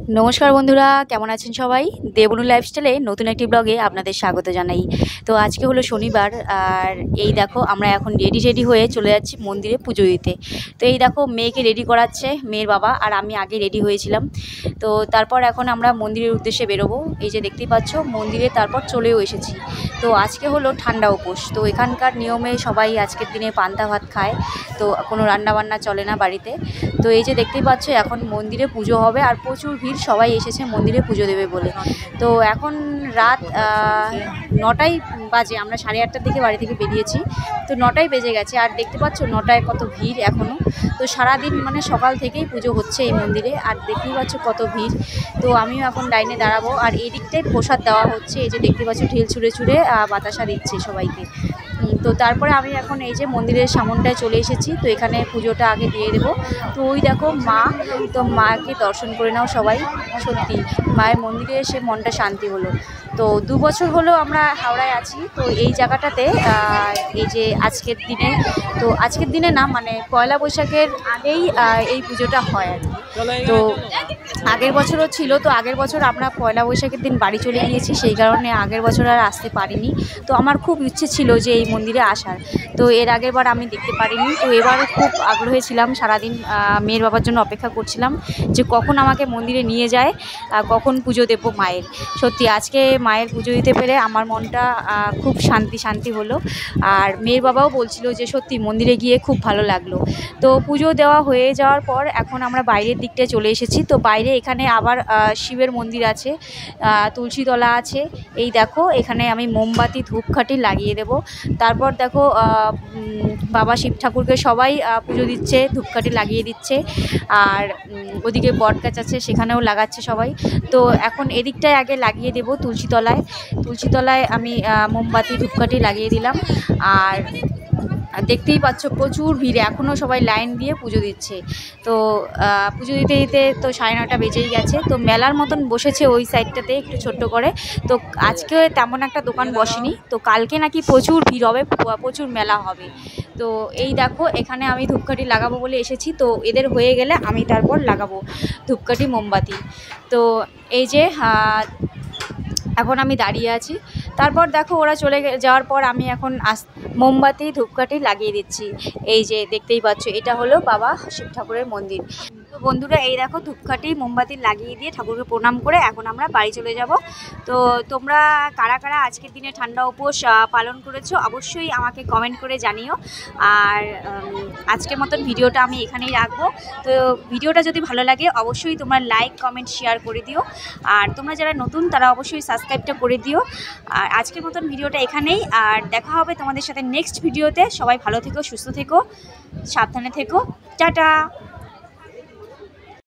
নমস্কার বন্ধুরা, কেমন আছেন সবাই? দেবনু লাইফস্টাইলে নতুন একটি ব্লগে আপনাদের স্বাগত জানাই। তো আজকে হলো শনিবার, আর এই দেখো আমরা এখন রেডি হয়ে চলে যাচ্ছি মন্দিরে পুজো দিতে। তো এই দেখো মেয়েকে রেডি করাচ্ছে মেয়ের বাবা, আর আমি আগে রেডি হয়েছিলাম। তো তারপর এখন আমরা মন্দিরের উদ্দেশ্যে বেরোবো। এই যে দেখতেই পাচ্ছ মন্দিরে তারপর চলেও এসেছি। তো আজকে হলো ঠান্ডা উপোস। তো এখানকার নিয়মে সবাই আজকের দিনে পান্তা ভাত খায়, তো কোনো রান্নাবান্না চলে না বাড়িতে। তো এই যে দেখতেই পাচ্ছ এখন মন্দিরে পুজো হবে, আর প্রচুর ভিড়, সবাই এসেছে মন্দিরে পুজো দেবে বলে। তো এখন রাত 9টাই বাজে, আমরা 8:30টার দিকে বাড়ি থেকে বেরিয়েছি। তো 9টাই বেজে গেছে, আর দেখতে পাচ্ছ 9টায় কত ভিড় এখনও। তো সারাদিন মানে সকাল থেকেই পুজো হচ্ছে এই মন্দিরে, আর দেখতেই পাচ্ছ কত ভিড়। তো আমিও এখন লাইনে দাঁড়াবো, আর এই দিকটায় প্রসাদ দেওয়া হচ্ছে। এই যে দেখতে পাচ্ছ ঢিল ছুঁড়ে ছুঁড়ে বাতাসা দিচ্ছে সবাইকে। তো তারপরে আমি এখন এই যে মন্দিরের সামনটায় চলে এসেছি। তো এখানে পুজোটা আগে দিয়ে দেবো। তো ওই দেখো মা, তো মাকে দর্শন করে নাও সবাই। সত্যি মায়ের মন্দিরে এসে মনটা শান্তি হলো। তো 2 বছর হলো আমরা হাওড়ায় আছি। তো এই জায়গাটাতে এই যে আজকের দিনে, তো আজকের দিনে না মানে পয়লা বৈশাখের আগেই এই পুজোটা হয় আর কি। তো আগের বছরও ছিল, তো আগের বছর আমরা পয়লা বৈশাখের দিন বাড়ি চলে গিয়েছি, সেই কারণে আগের বছর আর আসতে পারিনি। তো আমার খুব ইচ্ছে ছিল যে এই মন্দিরে আসার, তো এর আগের বার আমি দেখতে পারিনি। তো এবার খুব আগ্রহী ছিলাম, সারাদিন মেয়ের বাবার জন্য অপেক্ষা করছিলাম যে কখন আমাকে মন্দিরে নিয়ে যায়, কখন পুজো দেবো মায়ের। সত্যি আজকে মায়ের পুজো দিতে পেরে আমার মনটা খুব শান্তি হলো। আর মেয়ের বাবাও বলছিল যে সত্যি মন্দিরে গিয়ে খুব ভালো লাগলো। তো পুজো দেওয়া হয়ে যাওয়ার পর এখন আমরা বাইরের দিকটায় চলে এসেছি। তো বাইরে এখানে আবার শিবের মন্দির আছে, তুলসীতলা আছে। এই দেখো এখানে আমি মোমবাতি ধূপকাঠি লাগিয়ে দেব। তারপর দেখো বাবা শিব ঠাকুরকে সবাই পুজো দিচ্ছে, ধূপকাঠি লাগিয়ে দিচ্ছে। আর ওদিকে বটগাছ আছে, সেখানেও লাগাচ্ছে সবাই। তো এখন এদিকটায় আগে লাগিয়ে দেব তুলসীতলায় আমি মোমবাতি ধূপকাঠি লাগিয়ে দিলাম। আর দেখতেই পাচ্ছ প্রচুর ভিড়, এখনও সবাই লাইন দিয়ে পুজো দিচ্ছে। তো পুজো দিতে দিতে তো 9:30 বেজেই গেছে। তো মেলার মতন বসেছে ওই সাইডটাতে একটু ছোট্ট করে। তো আজকে তেমন একটা দোকান বসেনি, তো কালকে নাকি প্রচুর ভিড় হবে, প্রচুর মেলা হবে। তো এই দেখো এখানে আমি ধূপকাঠি লাগাবো বলে এসেছি। তো এদের হয়ে গেলে আমি তারপর লাগাবো ধূপকাঠি মোমবাতি। তো এই যে এখন আমি দাঁড়িয়ে আছি। তারপর দেখো ওরা চলে যাওয়ার পর আমি এখন মোমবাতি ধূপকাঠি লাগিয়ে দিচ্ছি। এই যে দেখতেই পাচ্ছ এটা হলো বাবা শিব ঠাকুরের মন্দির। তো বন্ধুরা এই দেখো ধূপকাঠি মোমবাতি লাগিয়ে দিয়ে ঠাকুরকে প্রণাম করে এখন আমরা বাড়ি চলে যাব। তো তোমরা কারা কারা আজকের দিনে ঠান্ডা উপোস পালন করেছো অবশ্যই আমাকে কমেন্ট করে জানিও। আর আজকের মতন ভিডিওটা আমি এখানেই রাখবো। তো ভিডিওটা যদি ভালো লাগে অবশ্যই তোমরা লাইক কমেন্ট শেয়ার করে দিও। আর তোমরা যারা নতুন তারা অবশ্যই সাবস্ক্রাইবটা করে দিও। আর আজকের মতন ভিডিওটা এখানেই, আর দেখা হবে তোমাদের সাথে নেক্সট ভিডিওতে। সবাই ভালো থেকো, সুস্থ থেকো, সাবধানে থেকো, টাটা।